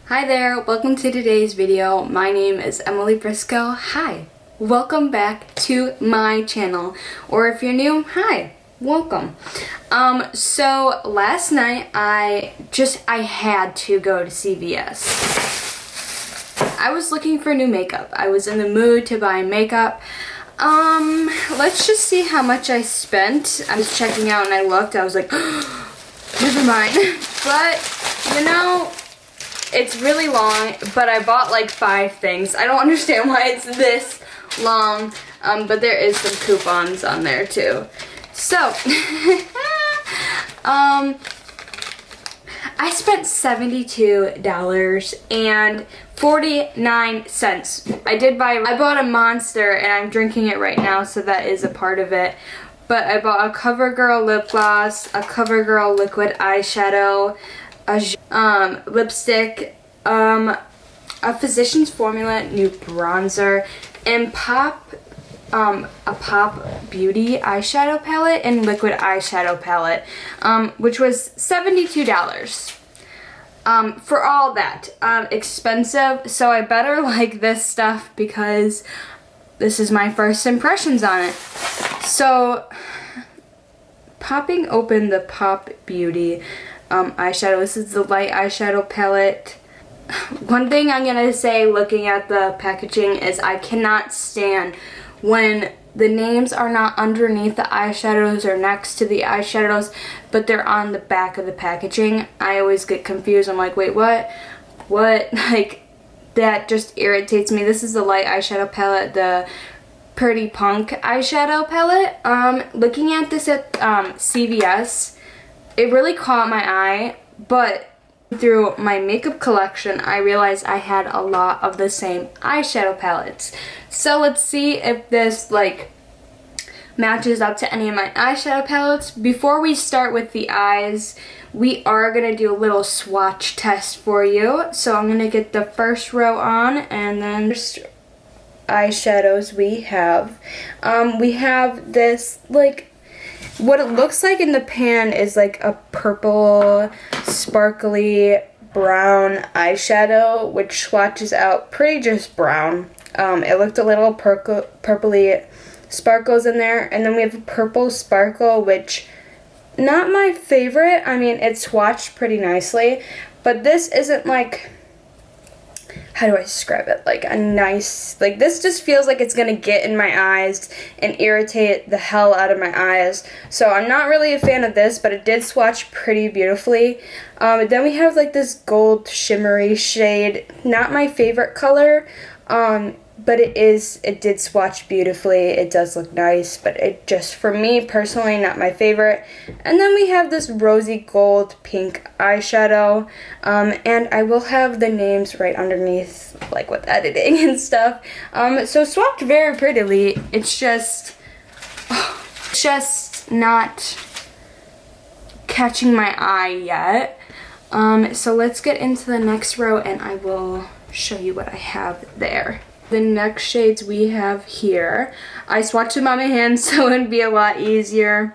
Hi there, welcome to today's video. My name is Emily Briscoe. Hi, welcome back to my channel. Or if you're new, hi, welcome. So last night I had to go to CVS. I was looking for new makeup. I was in the mood to buy makeup. Let's just see how much I spent. I was checking out and I looked, I was like, never mind. But, you know, it's really long, but I bought like 5 things. I don't understand why it's this long, but there is some coupons on there too. So, I spent $72.49. I bought a Monster and I'm drinking it right now, so that is a part of it. But I bought a CoverGirl lip gloss, a CoverGirl liquid eyeshadow, a lipstick, a Physicians Formula new bronzer, and a Pop Beauty eyeshadow palette and liquid eyeshadow palette, which was $72. For all that, expensive, so I better like this stuff because this is my first impressions on it. So, popping open the Pop Beauty eyeshadow. This is the light eyeshadow palette. One thing I'm gonna say looking at the packaging is I cannot stand when the names are not underneath the eyeshadows or next to the eyeshadows, but they're on the back of the packaging. I always get confused. I'm like, wait, what? What? Like, that just irritates me. This is the light eyeshadow palette, the Pretty Punk eyeshadow palette. Looking at this at CVS, it really caught my eye, but through my makeup collection, I realized I had a lot of the same eyeshadow palettes. So let's see if this like matches up to any of my eyeshadow palettes. Before we start with the eyes, we are going to do a little swatch test for you. So I'm going to get the first row on, and then eyeshadows we have this like, what it looks like in the pan is like a purple, sparkly brown eyeshadow, which swatches out pretty just brown. It looked a little purpley sparkles in there. And then we have a purple sparkle, which not my favorite. I mean, it swatched pretty nicely, but this isn't like, how do I describe it? Like a nice, like this just feels like it's gonna get in my eyes and irritate the hell out of my eyes. So I'm not really a fan of this, but it did swatch pretty beautifully. Then we have like this gold shimmery shade, not my favorite color, but it did swatch beautifully. It does look nice, but it just, for me personally, not my favorite. And then we have this rosy gold pink eyeshadow, and I will have the names right underneath, like with editing and stuff. So swatched very prettily. It's just not catching my eye yet. So let's get into the next row and I will show you what I have there. The next shades we have here, I swatched them on my hand so it'd be a lot easier.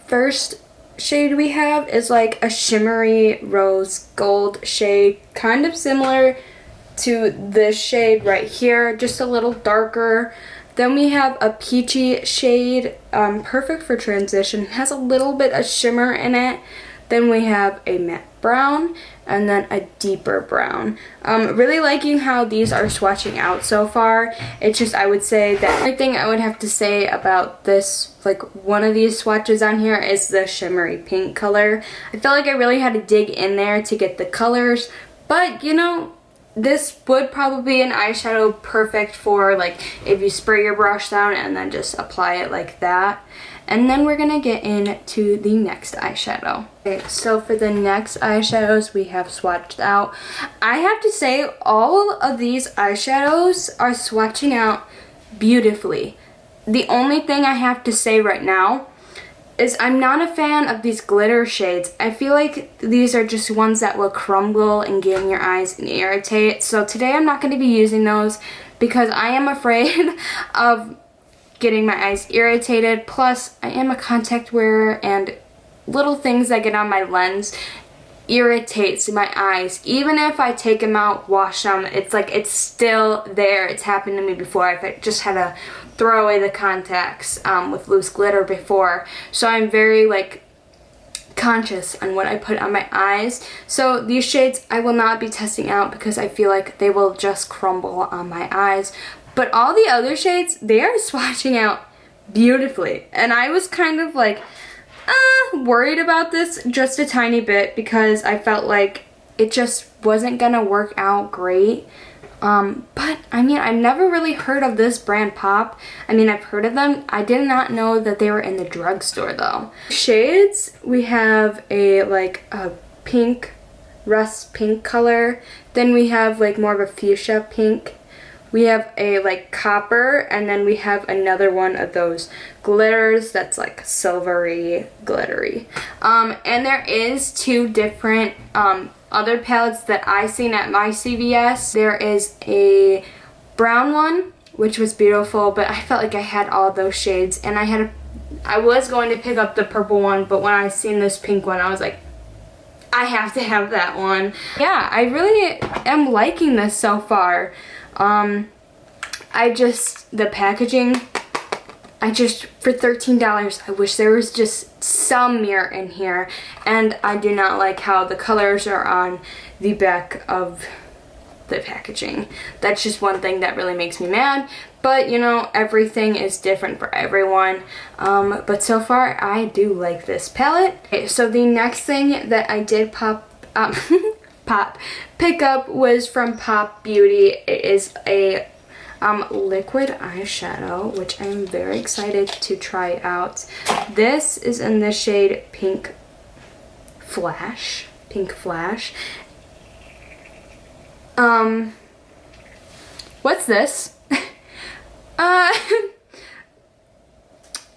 First shade we have is like a shimmery rose gold shade, kind of similar to this shade right here, just a little darker. Then we have a peachy shade, perfect for transition, has a little bit of shimmer in it. Then we have a matte brown, and then a deeper brown. Really liking how these are swatching out so far. It's just, I would say that the only thing I would have to say about this, like one of these swatches on here, is the shimmery pink color. I felt like I really had to dig in there to get the colors, but you know, this would probably be an eyeshadow perfect for like if you spray your brush down and then just apply it like that. And then we're gonna get into the next eyeshadow. Okay, so for the next eyeshadows we have swatched out. I have to say all of these eyeshadows are swatching out beautifully. The only thing I have to say right now is I'm not a fan of these glitter shades. I feel like these are just ones that will crumble and get in your eyes and irritate. So today I'm not going to be using those because I am afraid of getting my eyes irritated. Plus, I am a contact wearer and little things that get on my lens irritates my eyes. Even if I take them out, wash them, it's like it's still there. It's happened to me before. I've just had to throw away the contacts with loose glitter before. So I'm very like conscious on what I put on my eyes. So these shades I will not be testing out because I feel like they will just crumble on my eyes. But all the other shades, they are swatching out beautifully. And I was kind of like worried about this just a tiny bit because I felt like it just wasn't gonna work out great. But I mean, I've never really heard of this brand Pop. I mean, I've heard of them. I did not know that they were in the drugstore though. Shades, we have a like a pink, rust pink color. Then we have like more of a fuchsia pink. We have a like copper, and then we have another one of those glitters that's like silvery glittery. And there is two different other palettes that I seen at my CVS. There is a brown one, which was beautiful, but I felt like I had all those shades, and I was going to pick up the purple one, but when I seen this pink one, I was like, I have to have that one. Yeah, I really am liking this so far. The packaging, for $13, I wish there was just some mirror in here, and I do not like how the colors are on the back of the packaging. That's just one thing that really makes me mad, but you know, everything is different for everyone. But so far, I do like this palette. Okay, so the next thing that I did pick up was from Pop Beauty. It is a liquid eyeshadow, which I'm very excited to try out. This is in the shade Pink Flash. What's this? I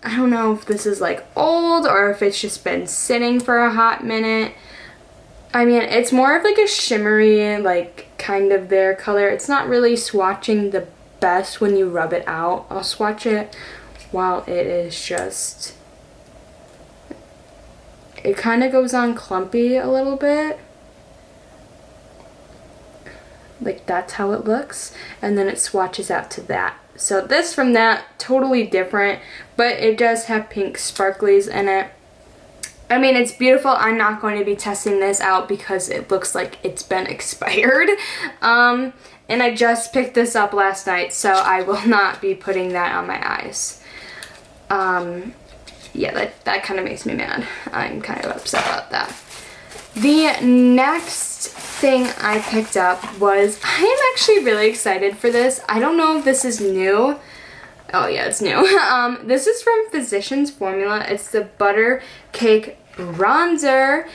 don't know if this is like old or if it's just been sitting for a hot minute. I mean, it's more of like a shimmery, like kind of there color. It's not really swatching the best when you rub it out. I'll swatch it while it is just, it kind of goes on clumpy a little bit. Like that's how it looks, and then it swatches out to that. So this from that, totally different, but it does have pink sparklies in it. I mean, it's beautiful. I'm not going to be testing this out because it looks like it's been expired. And I just picked this up last night, so I will not be putting that on my eyes. Yeah, that kind of makes me mad. I'm kind of upset about that. The next thing I picked up was, I am actually really excited for this. I don't know if this is new. Oh yeah, it's new. This is from Physicians Formula. It's the Butter Cake Bronzer,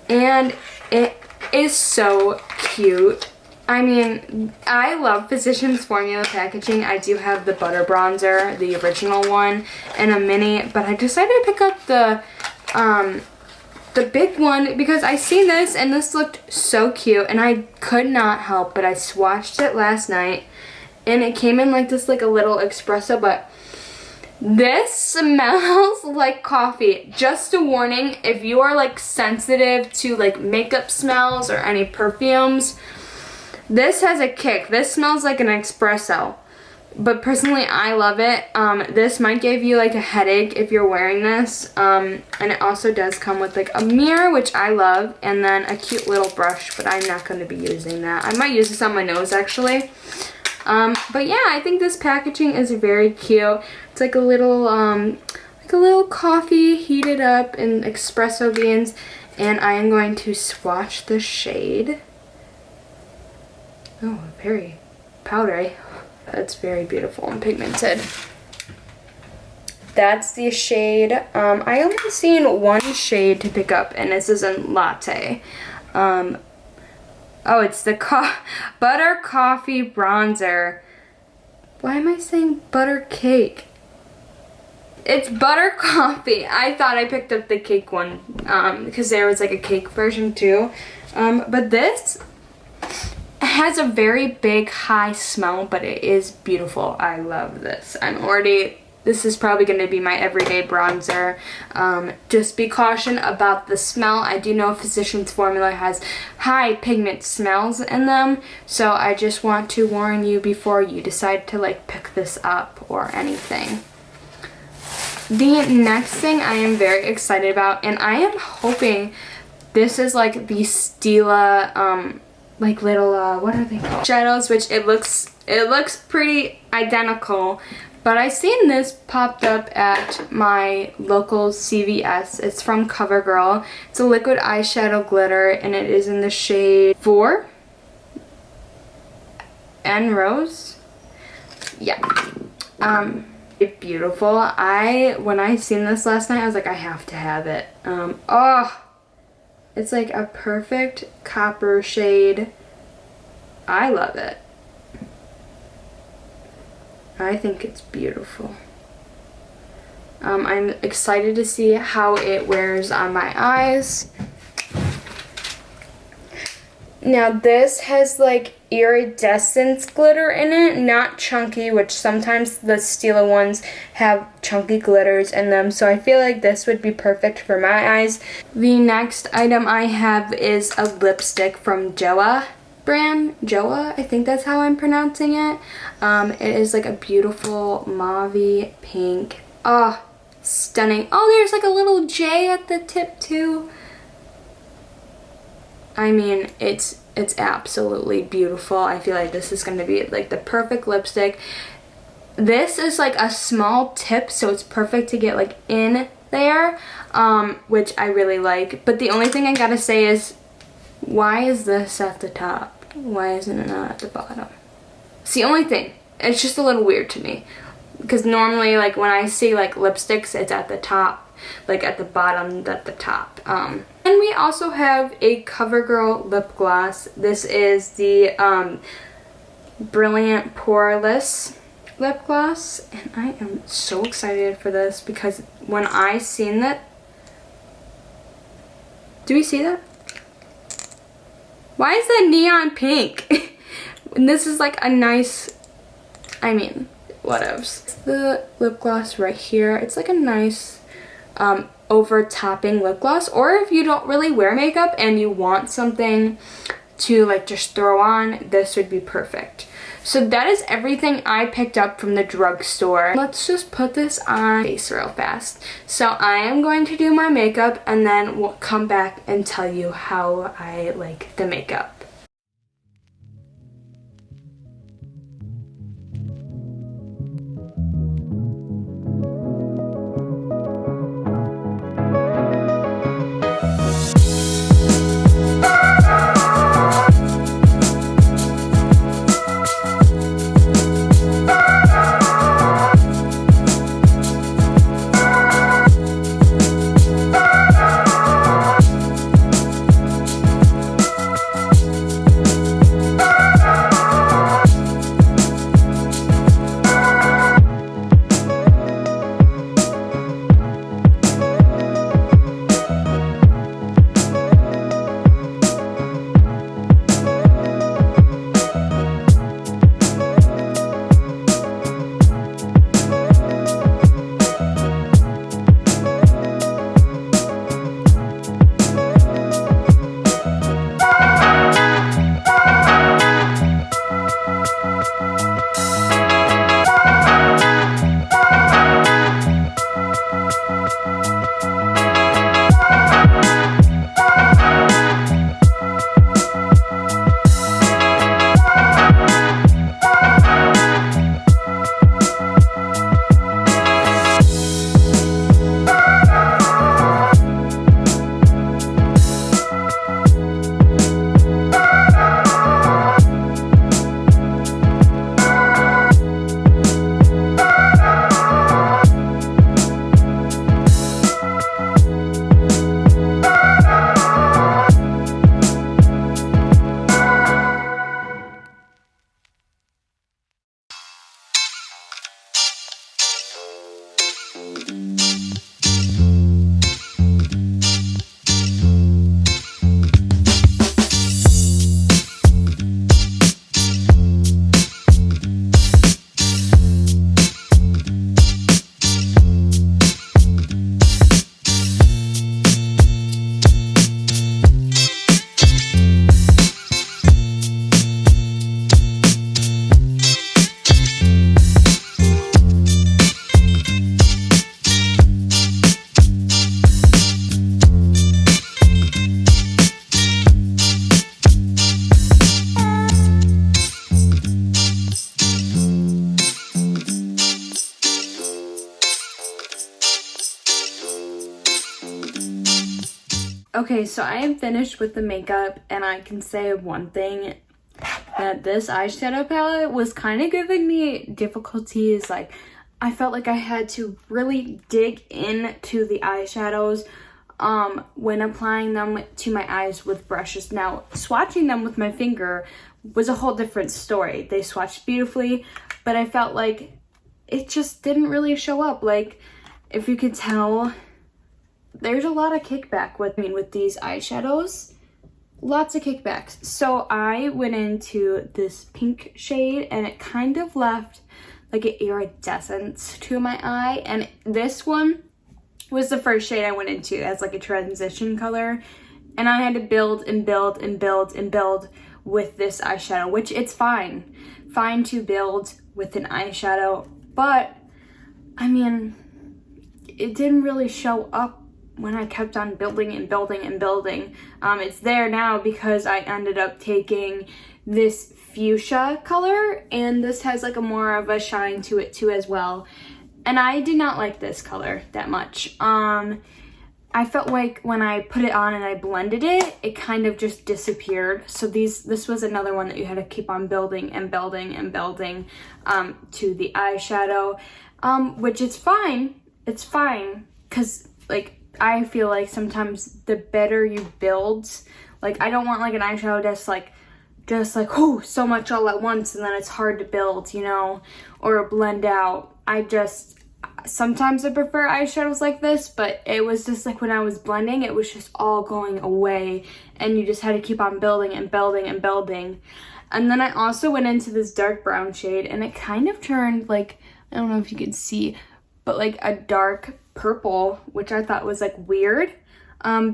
and it is so cute. I mean, I love Physicians Formula packaging. I do have the Butter Bronzer, the original one, and a mini, but I decided to pick up the big one because I seen this and this looked so cute, and I could not help but I swatched it last night, and it came in like this, like a little espresso, but this smells like coffee. Just a warning, if you are like sensitive to like makeup smells or any perfumes, this has a kick. This smells like an espresso, but personally I love it. This might give you like a headache if you're wearing this, and it also does come with like a mirror, which I love, and then a cute little brush, but I'm not going to be using that. I might use this on my nose actually. But yeah, I think this packaging is very cute. It's like a little coffee heated up in espresso beans, and I am going to swatch the shade. Oh, very powdery. That's very beautiful and pigmented. That's the shade. I only seen one shade to pick up, and this is in Latte. Oh, it's the Butter Coffee Bronzer. Why am I saying butter cake? It's butter coffee. I thought I picked up the cake one because there was like a cake version too. But this has a very big high smell, but it is beautiful. I love this. I'm already this is probably going to be my everyday bronzer. Just be caution about the smell. I do know Physicians Formula has high pigment smells in them, so I just want to warn you before you decide to like pick this up or anything. The next thing I am very excited about, and I am hoping this is like the Stila like little what are they called, shadows, which it looks pretty identical. But I seen this popped up at my local CVS. It's from CoverGirl. It's a liquid eyeshadow glitter, and it is in the shade 4 and Rose. Yeah. It's beautiful. When I seen this last night, I was like, I have to have it. Oh, it's like a perfect copper shade. I love it. I think it's beautiful. I'm excited to see how it wears on my eyes. Now this has like iridescence glitter in it, not chunky, which sometimes the Stila ones have chunky glitters in them, so I feel like this would be perfect for my eyes. The next item I have is a lipstick from Joa brand. Joa, I think that's how I'm pronouncing it. It is like a beautiful mauve pink. Oh, stunning. Oh, there's like a little J at the tip too. I mean, it's absolutely beautiful. I feel like this is going to be like the perfect lipstick. This is like a small tip, so it's perfect to get like in there, which I really like. But the only thing I gotta say is, why is this at the top? Why isn't it not at the bottom? It's the only thing. It's just a little weird to me, because normally like when I see like lipsticks, it's at the top, like at the bottom, at the top. And we also have a CoverGirl lip gloss. This is the Brilliant Poreless lip gloss, and I am so excited for this because when I seen that, do we see that? Why is that neon pink? And this is like a nice, I mean, whatevs. The lip gloss right here, it's like a nice over-topping lip gloss, or if you don't really wear makeup and you want something to like just throw on, this would be perfect. So that is everything I picked up from the drugstore. Let's just put this on face real fast. So I am going to do my makeup, and then we'll come back and tell you how I like the makeup. Okay, so I am finished with the makeup, and I can say one thing, that this eyeshadow palette was kind of giving me difficulties. Like, I felt like I had to really dig into the eyeshadows when applying them to my eyes with brushes. Now, swatching them with my finger was a whole different story. They swatched beautifully, but I felt like it just didn't really show up. Like, if you could tell, there's a lot of kickback with these eyeshadows. Lots of kickbacks. So I went into this pink shade, and it kind of left like an iridescence to my eye. And this one was the first shade I went into as like a transition color. And I had to build and build and build and build with this eyeshadow, which it's fine. Fine to build with an eyeshadow, but I mean, it didn't really show up when I kept on building and building and building. It's there now because I ended up taking this fuchsia color, and this has like a more of a shine to it too as well. And I did not like this color that much. I felt like when I put it on and I blended it, it kind of just disappeared. So this was another one that you had to keep on building and building and building to the eyeshadow, which is fine. It's fine, because like, I feel like sometimes the better you build, like, I don't want like an eyeshadow that's like just like, oh, so much all at once, and then it's hard to build, you know, or blend out. Sometimes I prefer eyeshadows like this, but it was just like when I was blending, it was just all going away, and you just had to keep on building and building and building. And then I also went into this dark brown shade, and it kind of turned like, I don't know if you can see, but like a dark purple, which I thought was like weird,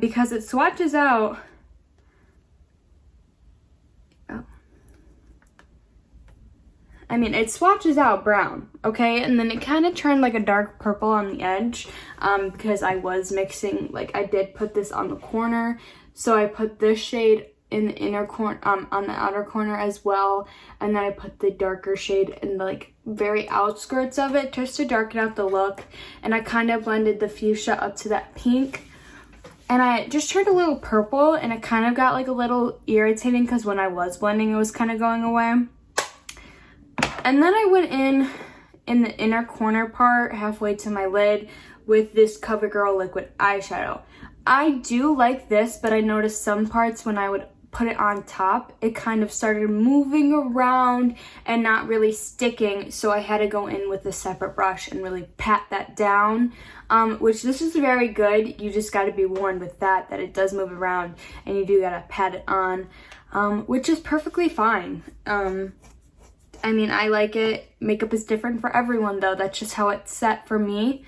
because it swatches out. It swatches out brown, okay? And then it kind of turned like a dark purple on the edge, because I was mixing, like, I did put this on the corner, so I put this shade in the inner corner, on the outer corner as well, and then I put the darker shade in the like very outskirts of it just to darken out the look. And I kind of blended the fuchsia up to that pink, and I just turned a little purple, and it kind of got like a little irritating because when I was blending, it was kind of going away. And then I went in the inner corner part, halfway to my lid, with this CoverGirl liquid eyeshadow. I do like this, but I noticed some parts when I would put it on top, it kind of started moving around and not really sticking, so I had to go in with a separate brush and really pat that down, which this is very good. You just got to be warned with that it does move around, and you do got to pat it on, which is perfectly fine. I like it. Makeup is different for everyone, though. That's just how it's set for me.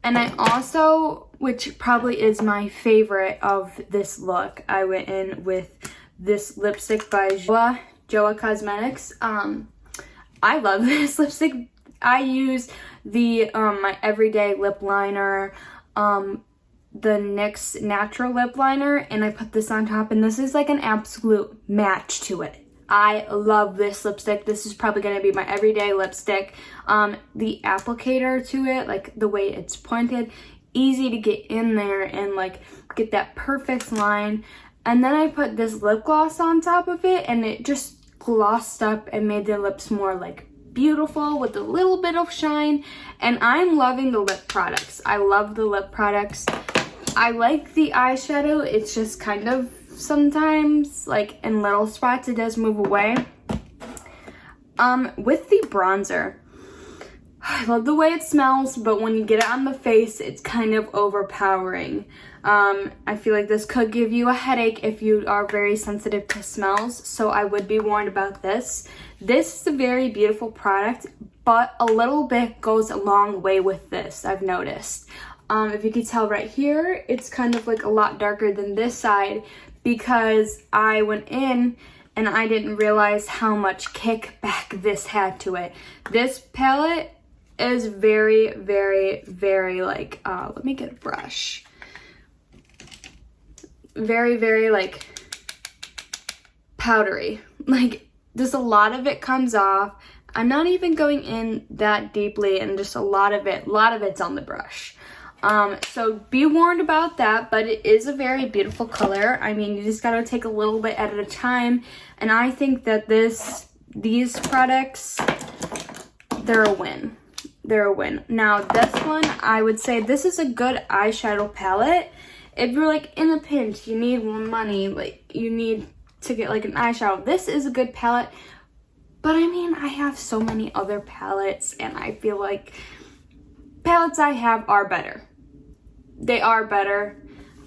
And I also, which probably is my favorite of this look, I went in with this lipstick by Joa Cosmetics. I love this lipstick. I use the my everyday lip liner, the NYX natural lip liner, and I put this on top, and this is like an absolute match to it. I love this lipstick. This is probably going to be my everyday lipstick. The applicator to it, like the way it's pointed, easy to get in there and like get that perfect line. And then I put this lip gloss on top of it, and it just glossed up and made the lips more like beautiful with a little bit of shine. And I'm loving the lip products. I love the lip products. I like the eyeshadow. It's just kind of sometimes, like in little spots, it does move away. With the bronzer, I love the way it smells, but when you get it on the face, it's kind of overpowering. I feel like this could give you a headache if you are very sensitive to smells, so I would be warned about this. This is a very beautiful product, but a little bit goes a long way with this, I've noticed. If you can tell right here, it's kind of like a lot darker than this side, because I went in and I didn't realize how much kickback this had to it. This palette is very, very, very like, let me get a brush. Very, very like powdery. Like, just a lot of it comes off. I'm not even going in that deeply, and just a lot of it's on the brush. So be warned about that, but it is a very beautiful color. I mean, you just gotta take a little bit at a time, and I think that these products, they're a win. They're a win. Now, this one, I would say this is a good eyeshadow palette. If you're like in a pinch, you need money, like you need to get like an eyeshadow, this is a good palette. But I mean, I have so many other palettes, and I feel like palettes I have are better. They are better.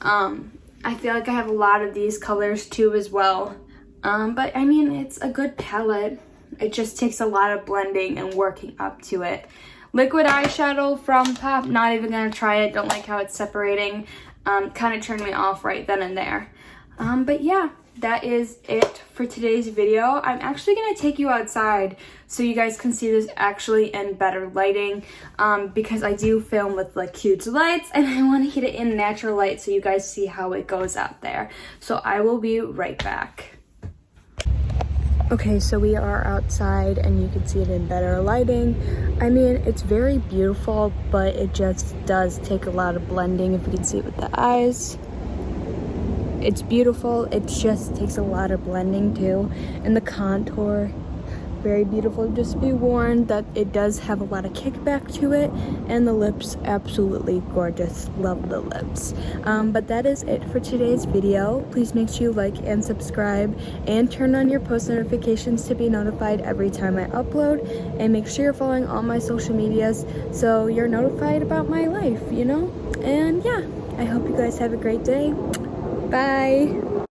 I feel like I have a lot of these colors too as well. But I mean, it's a good palette. It just takes a lot of blending and working up to it. Liquid eyeshadow from Pop, not even gonna try it. Don't like how it's separating. Kind of turned me off right then and there. But yeah, that is it for today's video. I'm actually gonna take you outside so you guys can see this actually in better lighting, because I do film with like huge lights and I want to hit it in natural light so you guys see how it goes out there. So I will be right back. Okay, so we are outside and you can see it in better lighting. I mean, it's very beautiful, but it just does take a lot of blending, if you can see it with the eyes. It's beautiful, it just takes a lot of blending too. And the contour, very beautiful. Just be warned that it does have a lot of kickback to it, and the lips, absolutely gorgeous. Love the lips. But that is it for today's video. Please make sure you like and subscribe and turn on your post notifications to be notified every time I upload, and make sure you're following all my social medias so you're notified about my life, you know. And yeah, I hope you guys have a great day. Bye.